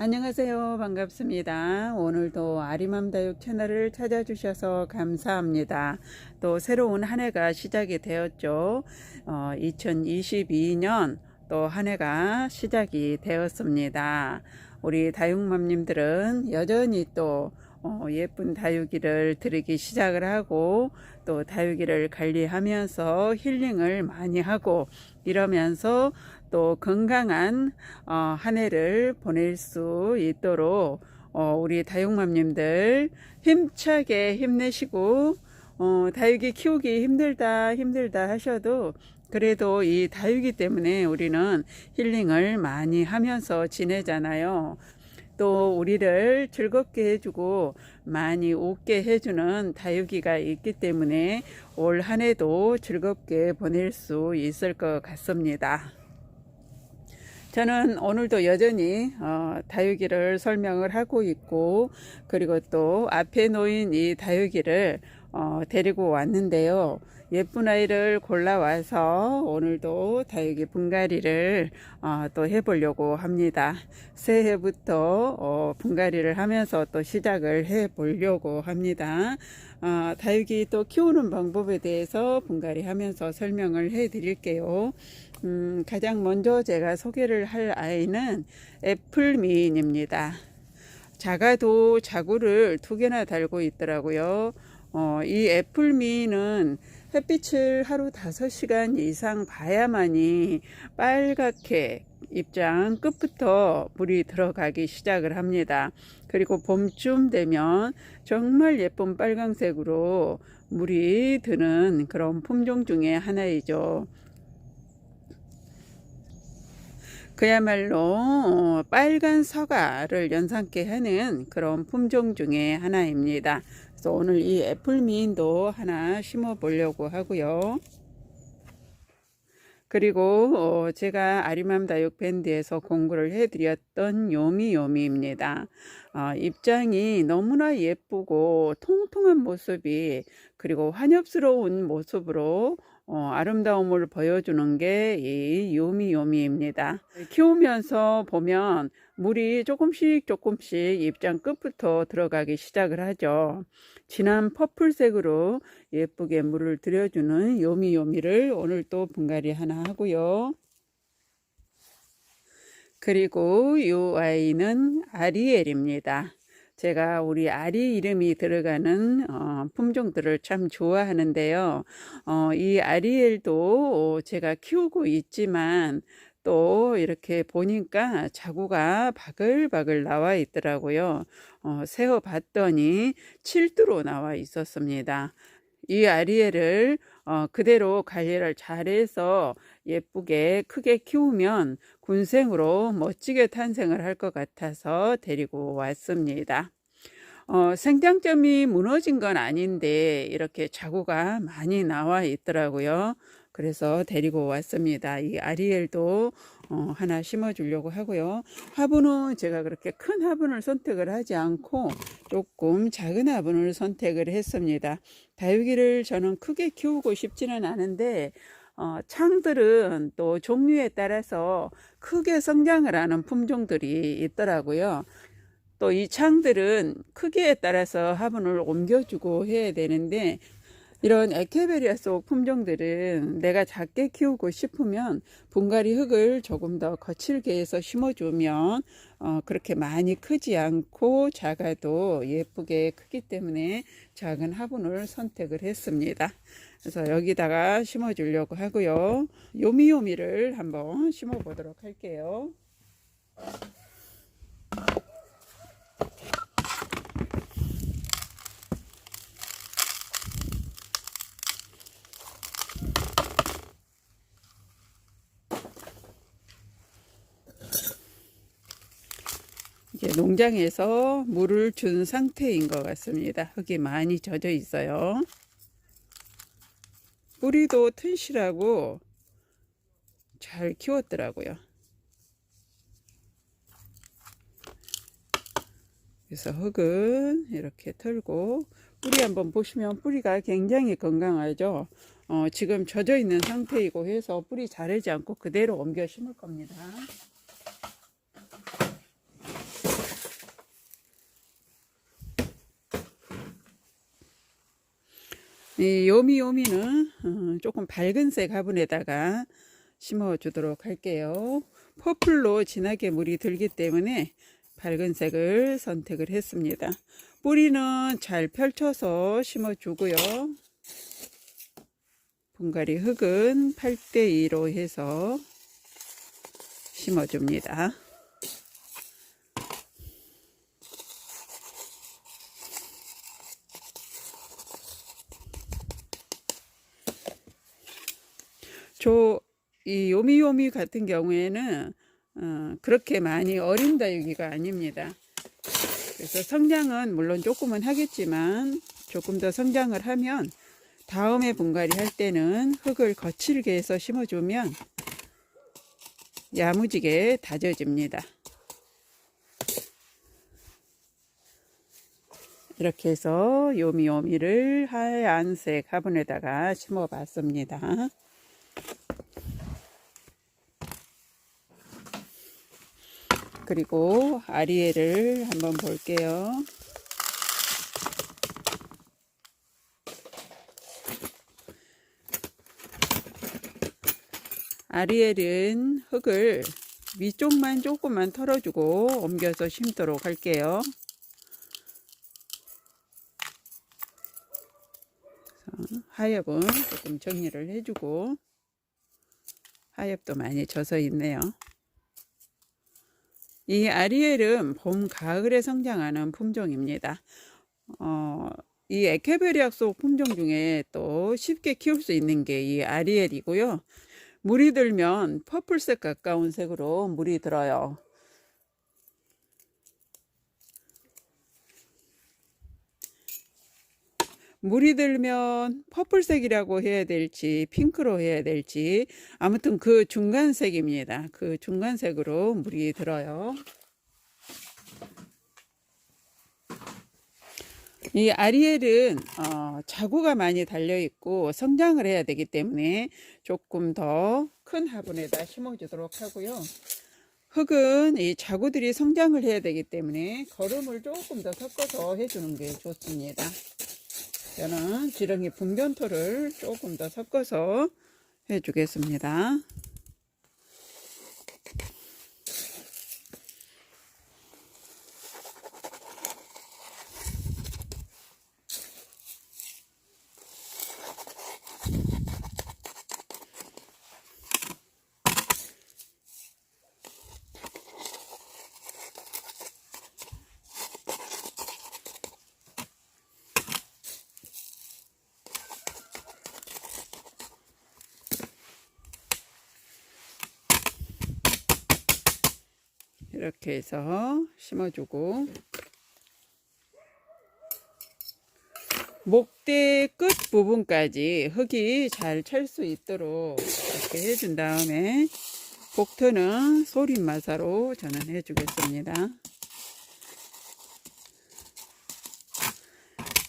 안녕하세요. 반갑습니다. 오늘도 아리맘다육 채널을 찾아주셔서 감사합니다. 또 새로운 한 해가 시작이 되었죠. 2022년 또 한 해가 시작이 되었습니다. 우리 다육맘님들은 여전히 또 예쁜 다육이를 들이기 시작을 하고 또 다육이를 관리하면서 힐링을 많이 하고 이러면서 또 건강한 한 해를 보낼 수 있도록 우리 다육맘님들 힘차게 힘내시고 다육이 키우기 힘들다 하셔도 그래도 이 다육이 때문에 우리는 힐링을 많이 하면서 지내잖아요. 또 우리를 즐겁게 해주고 많이 웃게 해주는 다육이가 있기 때문에 올 한 해도 즐겁게 보낼 수 있을 것 같습니다. 저는 오늘도 여전히 다육이를 설명을 하고 있고 그리고 또 앞에 놓인 이 다육이를 데리고 왔는데요. 예쁜 아이를 골라와서 오늘도 다육이 분갈이를 또 해보려고 합니다. 새해부터 분갈이를 하면서 또 시작을 해보려고 합니다. 다육이 또 키우는 방법에 대해서 분갈이 하면서 설명을 해 드릴게요. 가장 먼저 제가 소개를 할 아이는 애플미인입니다. 작아도 자구를 2개나 달고 있더라고요. 이 애플미인은 햇빛을 하루 5시간 이상 봐야만이 빨갛게 입장 끝부터 물이 들어가기 시작을 합니다. 그리고 봄쯤 되면 정말 예쁜 빨강색으로 물이 드는 그런 품종 중에 하나이죠. 그야말로 빨간 서가를 연상케 하는 그런 품종 중에 하나입니다. 그래서 오늘 이 애플미인도 하나 심어 보려고 하고요. 그리고 제가 아리맘 다육 밴드에서 공구를 해드렸던 요미요미입니다. 입장이 너무나 예쁘고 통통한 모습이 그리고 환엽스러운 모습으로 아름다움을 보여주는 게 이 요미요미입니다. 키우면서 보면 물이 조금씩 입장 끝부터 들어가기 시작을 하죠. 진한 퍼플색으로 예쁘게 물을 들여주는 요미요미를 오늘 또 분갈이 하나 하고요. 그리고 이 아이는 아리엘입니다. 제가 우리 아리 이름이 들어가는 품종들을 참 좋아하는데요. 이 아리엘도 제가 키우고 있지만 또 이렇게 보니까 자구가 바글바글 나와 있더라고요. 세어 봤더니 7두로 나와 있었습니다. 이 아리엘을 그대로 관리를 잘해서 예쁘게 크게 키우면 군생으로 멋지게 탄생을 할 것 같아서 데리고 왔습니다. 생장점이 무너진 건 아닌데 이렇게 자구가 많이 나와 있더라고요. 그래서 데리고 왔습니다. 이 아리엘도 하나 심어 주려고 하고요. 화분은 제가 그렇게 큰 화분을 선택을 하지 않고 조금 작은 화분을 선택을 했습니다. 다육이를 저는 크게 키우고 싶지는 않은데 창들은 또 종류에 따라서 크게 성장을 하는 품종들이 있더라고요. 또 이 창들은 크기에 따라서 화분을 옮겨주고 해야 되는데 이런 에케베리아 속 품종들은 내가 작게 키우고 싶으면 분갈이 흙을 조금 더 거칠게 해서 심어주면 그렇게 많이 크지 않고 작아도 예쁘게 크기 때문에 작은 화분을 선택을 했습니다. 그래서 여기다가 심어 주려고 하고요. 요미요미를 한번 심어 보도록 할게요. 이게 농장에서 물을 준 상태인 것 같습니다. 흙이 많이 젖어 있어요. 뿌리도 튼실하고 잘 키웠더라고요. 그래서 흙은 이렇게 털고 뿌리 한번 보시면 뿌리가 굉장히 건강하죠. 지금 젖어 있는 상태이고 해서 뿌리 자르지 않고 그대로 옮겨 심을 겁니다. 이 요미요미는 조금 밝은색 화분에다가 심어 주도록 할게요. 퍼플로 진하게 물이 들기 때문에 밝은색을 선택을 했습니다. 뿌리는 잘 펼쳐서 심어 주고요. 분갈이 흙은 8대2로 해서 심어 줍니다. 이 요미요미 같은 경우에는 그렇게 많이 어린 다육이가 아닙니다. 그래서 성장은 물론 조금은 하겠지만 조금 더 성장을 하면 다음에 분갈이 할 때는 흙을 거칠게 해서 심어주면 야무지게 다져집니다. 이렇게 해서 요미요미를 하얀색 화분에다가 심어 봤습니다. 그리고 아리엘을 한번 볼게요. 아리엘은 흙을 위쪽만 조금만 털어주고 옮겨서 심도록 할게요. 하엽은 조금 정리를 해주고, 하엽도 많이 젖어 있네요. 이 아리엘은 봄, 가을에 성장하는 품종입니다. 이 에케베리아 속 품종 중에 또 쉽게 키울 수 있는 게 이 아리엘이고요. 물이 들면 퍼플색 가까운 색으로 물이 들어요. 물이 들면 퍼플색이라고 해야 될지 핑크로 해야 될지 아무튼 그 중간색입니다. 그 중간색으로 물이 들어요. 이 아리엘은 자구가 많이 달려 있고 성장을 해야 되기 때문에 조금 더 큰 화분에다 심어 주도록 하고요. 흙은 이 자구들이 성장을 해야 되기 때문에 거름을 조금 더 섞어서 해주는 게 좋습니다. 저는 지렁이 분변토를 조금 더 섞어서 해주겠습니다. 이렇게 해서 심어주고, 목대 끝 부분까지 흙이 잘 찰 수 있도록 이렇게 해준 다음에 복토는 소림마사로 저는 해주겠습니다.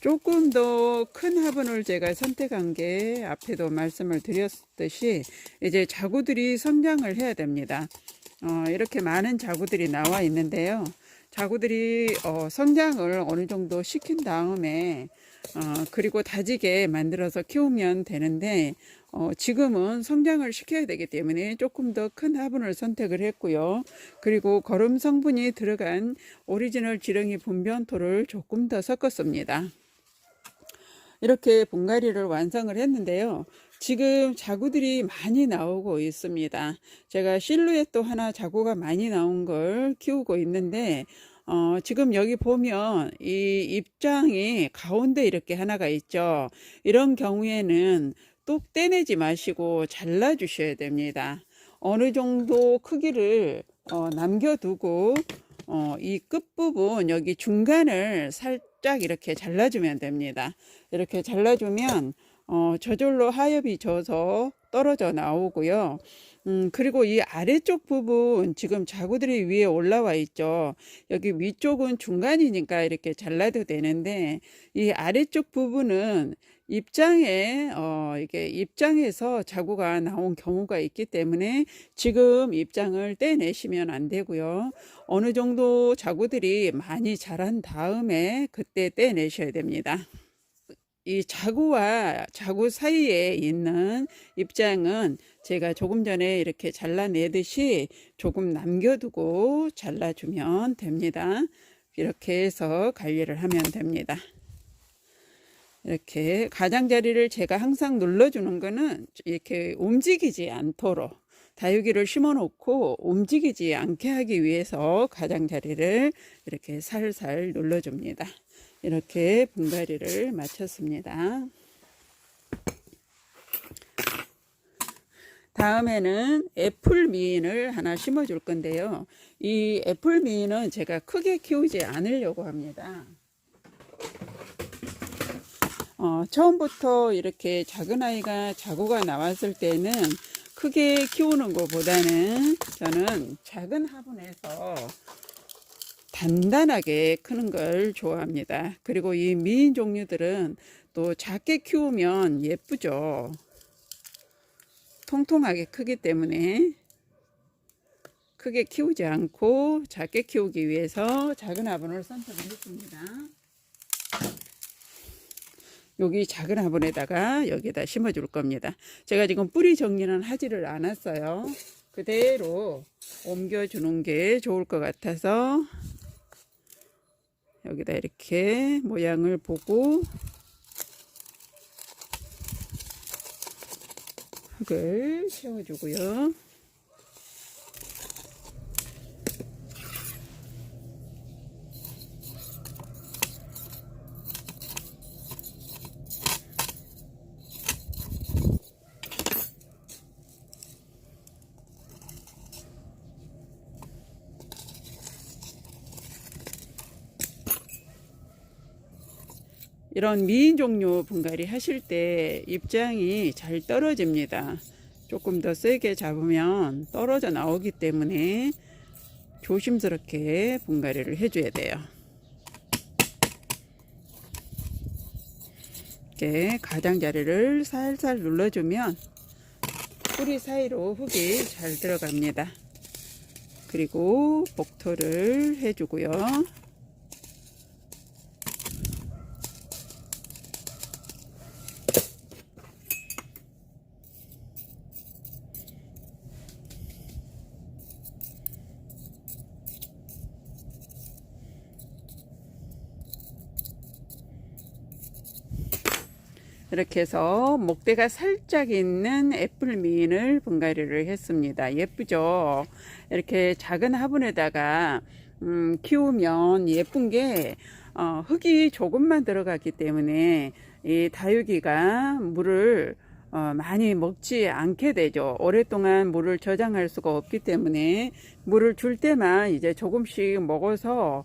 조금 더 큰 화분을 제가 선택한 게 앞에도 말씀을 드렸듯이 이제 자구들이 성장을 해야 됩니다. 이렇게 많은 자구들이 나와 있는데요. 자구들이 성장을 어느 정도 시킨 다음에 그리고 다지게 만들어서 키우면 되는데 지금은 성장을 시켜야 되기 때문에 조금 더 큰 화분을 선택을 했고요. 그리고 거름 성분이 들어간 오리지널 지렁이 분변토를 조금 더 섞었습니다. 이렇게 분갈이를 완성을 했는데요. 지금 자구들이 많이 나오고 있습니다. 제가 실루엣도 하나 자구가 많이 나온 걸 키우고 있는데 지금 여기 보면 이 입장이 가운데 이렇게 하나가 있죠. 이런 경우에는 뚝 떼내지 마시고 잘라 주셔야 됩니다. 어느 정도 크기를 남겨두고 이 끝부분 여기 중간을 살짝 이렇게 잘라주면 됩니다. 이렇게 잘라주면 저절로 하엽이 져서 떨어져 나오고요. 그리고 이 아래쪽 부분 지금 자구들이 위에 올라와 있죠. 여기 위쪽은 중간이니까 이렇게 잘라도 되는데 이 아래쪽 부분은 입장에 이게 입장에서 자구가 나온 경우가 있기 때문에 지금 입장을 떼내시면 안 되고요. 어느 정도 자구들이 많이 자란 다음에 그때 떼내셔야 됩니다. 이 자구와 자구 사이에 있는 입장은 제가 조금 전에 이렇게 잘라내듯이 조금 남겨두고 잘라주면 됩니다. 이렇게 해서 관리를 하면 됩니다. 이렇게 가장자리를 제가 항상 눌러주는 거는 이렇게 움직이지 않도록, 다육이를 심어 놓고 움직이지 않게 하기 위해서 가장자리를 이렇게 살살 눌러줍니다. 이렇게 분갈이를 마쳤습니다. 다음에는 애플미인을 하나 심어 줄 건데요. 이 애플미인은 제가 크게 키우지 않으려고 합니다. 처음부터 이렇게 작은 아이가 자구가 나왔을 때는 크게 키우는 것보다는 저는 작은 화분에서 단단하게 크는 걸 좋아합니다. 그리고 이 미인 종류들은 또 작게 키우면 예쁘죠. 통통하게 크기 때문에 크게 키우지 않고 작게 키우기 위해서 작은 화분을 선택을 했습니다. 여기 작은 화분에다가 여기다 심어 줄 겁니다. 제가 지금 뿌리 정리는 하지를 않았어요. 그대로 옮겨 주는 게 좋을 것 같아서 여기다 이렇게 모양을 보고 흙을 채워 주고요. 이런 미인 종류 분갈이 하실 때 입장이 잘 떨어집니다. 조금 더 세게 잡으면 떨어져 나오기 때문에 조심스럽게 분갈이를 해줘야 돼요. 이렇게 가장자리를 살살 눌러주면 뿌리 사이로 흙이 잘 들어갑니다. 그리고 복토를 해주고요. 이렇게 해서 목대가 살짝 있는 애플미인을 분갈이를 했습니다. 예쁘죠? 이렇게 작은 화분에다가 키우면 예쁜 게 흙이 조금만 들어갔기 때문에 이 다육이가 물을 많이 먹지 않게 되죠. 오랫동안 물을 저장할 수가 없기 때문에 물을 줄 때만 이제 조금씩 먹어서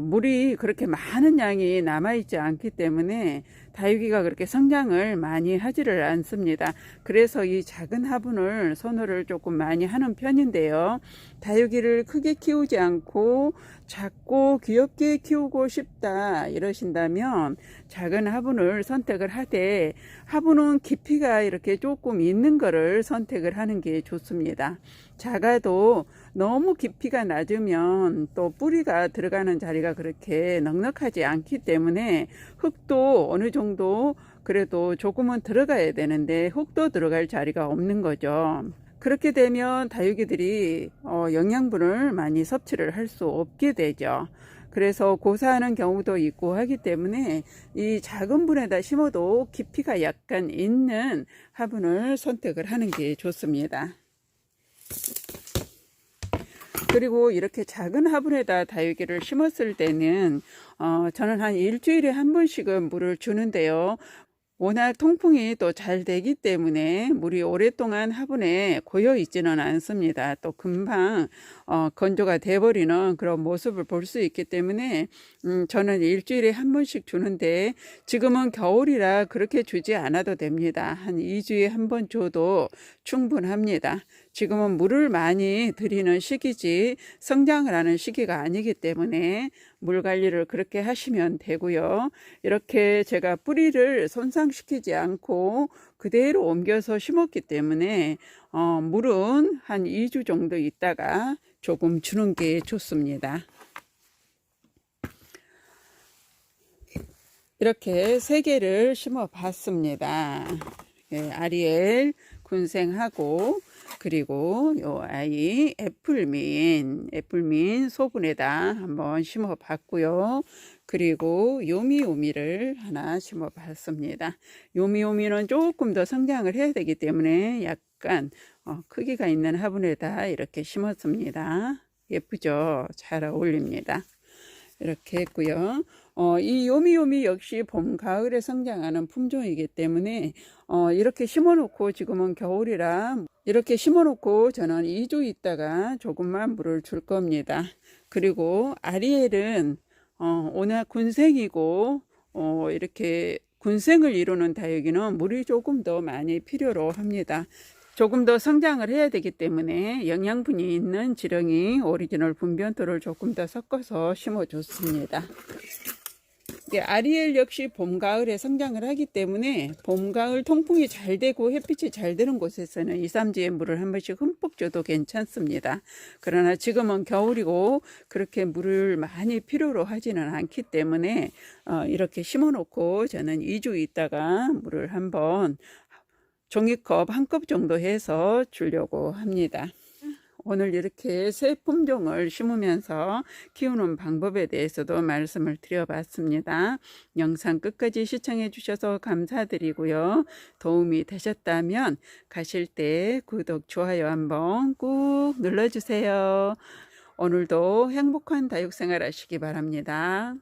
물이 그렇게 많은 양이 남아있지 않기 때문에 다육이가 그렇게 성장을 많이 하지를 않습니다. 그래서 이 작은 화분을 선호를 조금 많이 하는 편인데요. 다육이를 크게 키우지 않고 작고 귀엽게 키우고 싶다 이러신다면 작은 화분을 선택을 하되, 화분은 깊이가 이렇게 조금 있는 거를 선택을 하는 게 좋습니다. 작아도 너무 깊이가 낮으면 또 뿌리가 들어가는 자리가 그렇게 넉넉하지 않기 때문에 흙도 어느 정도 그래도 조금은 들어가야 되는데 흙도 들어갈 자리가 없는 거죠. 그렇게 되면 다육이들이 영양분을 많이 섭취를 할 수 없게 되죠. 그래서 고사하는 경우도 있고 하기 때문에 이 작은 분에다 심어도 깊이가 약간 있는 화분을 선택을 하는 게 좋습니다. 그리고 이렇게 작은 화분에다 다육이를 심었을 때는 저는 한 일주일에 한 번씩은 물을 주는데요. 워낙 통풍이 또 잘 되기 때문에 물이 오랫동안 화분에 고여 있지는 않습니다. 또 금방 건조가 돼버리는 그런 모습을 볼 수 있기 때문에 저는 일주일에 한 번씩 주는데, 지금은 겨울이라 그렇게 주지 않아도 됩니다. 한 2주에 한 번 줘도 충분합니다. 지금은 물을 많이 들이는 시기지 성장을 하는 시기가 아니기 때문에 물 관리를 그렇게 하시면 되고요. 이렇게 제가 뿌리를 손상시키지 않고 그대로 옮겨서 심었기 때문에 물은 한 2주 정도 있다가 조금 주는 게 좋습니다. 이렇게 세 개를 심어 봤습니다. 예, 아리엘 군생하고 그리고 요 아이 애플민 소분에다 한번 심어 봤고요. 그리고 요미요미를 하나 심어 봤습니다. 요미요미는 조금 더 성장을 해야 되기 때문에 약간 크기가 있는 화분에다 이렇게 심었습니다. 예쁘죠? 잘 어울립니다. 이렇게 했고요. 이 요미요미 역시 봄, 가을에 성장하는 품종이기 때문에 이렇게 심어놓고 지금은 겨울이라 이렇게 심어놓고 저는 2주 있다가 조금만 물을 줄 겁니다. 그리고 아리엘은 워낙 군생이고 이렇게 군생을 이루는 다육이는 물이 조금 더 많이 필요로 합니다. 조금 더 성장을 해야 되기 때문에 영양분이 있는 지렁이 오리지널 분변토를 조금 더 섞어서 심어줬습니다. 아리엘 역시 봄, 가을에 성장을 하기 때문에 봄, 가을 통풍이 잘 되고 햇빛이 잘 드는 곳에서는 2, 3주에 물을 한 번씩 흠뻑 줘도 괜찮습니다. 그러나 지금은 겨울이고 그렇게 물을 많이 필요로 하지는 않기 때문에 이렇게 심어놓고 저는 2주 있다가 물을 한번 종이컵 한 컵 정도 해서 주려고 합니다. 오늘 이렇게 새 품종을 심으면서 키우는 방법에 대해서도 말씀을 드려봤습니다. 영상 끝까지 시청해 주셔서 감사드리고요. 도움이 되셨다면 가실 때 구독, 좋아요 한번 꾹 눌러주세요. 오늘도 행복한 다육생활 하시기 바랍니다.